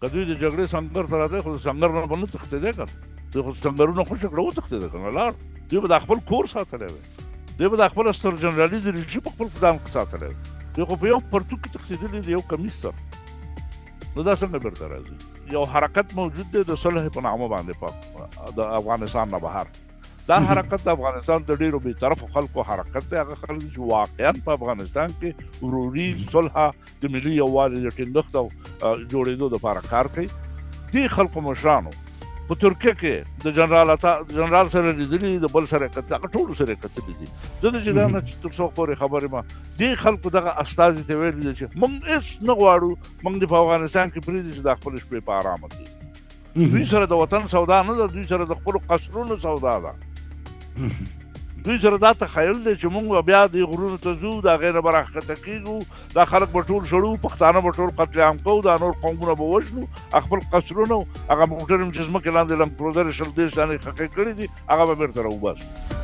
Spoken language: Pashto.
که دوی د جګړې سنګر ته راځي خو د سنګر نه به نه تښتېدی که دوی خو سنګرونه خوشې کړه وتښتېده که نه لاړ. دوی به دا خپل کور ساتلی وی، دوی به دا خپله ستر جنرالي دریشي په خپل ځان کې ساتلی وی. دوی خو په یو پرتوګ کې تښتېدلي دي، یو کمیس سره. نو دا څنګه بېرته راځي؟ یو حرکت موجود دی د صلح په نامه باندې په د افغانستان نه بهر. دا حرکت د افغانستان د ډېرو بېطرفو خلکو حرکت دی. هغه خلک چې واقعا په افغانستان کې وروري، صلح، د ملي یووالي د ټینګښت او جوړېدو دپاره کار کوي. دې خلکو مشرانو په ترکیه کې د جنرال سره لیدلي، د بل سره کتلي، هغه ټولو سره کتلي دي. زه د جنرال نه چې تر څو پورې خبر یم، دې خلکو دغه استازي ته ویلي دي چې موږ هېڅ نه غواړو، موږ دې په افغانستان کې پرېږدي چې دا خپلې شپې په ارامه کړي. دوی سره د وطن سودا نه ده، دوی سره د خپلو قصرونو سودا ده. دوی سره دا تخیل دی چې موږ بیا دې غرونو ته ځو، د هغې نه به راښکته کېږو، دا خلک به ټول شړو، پښتانه به ټول قتل عام کوو، دا نور قومونه به وژنو، خپل قصرونه هغه موټر چې ځمکې لاندې لنګ پروزرې 20 دانې خښې کړي دي هغه به بېرته راوباسو.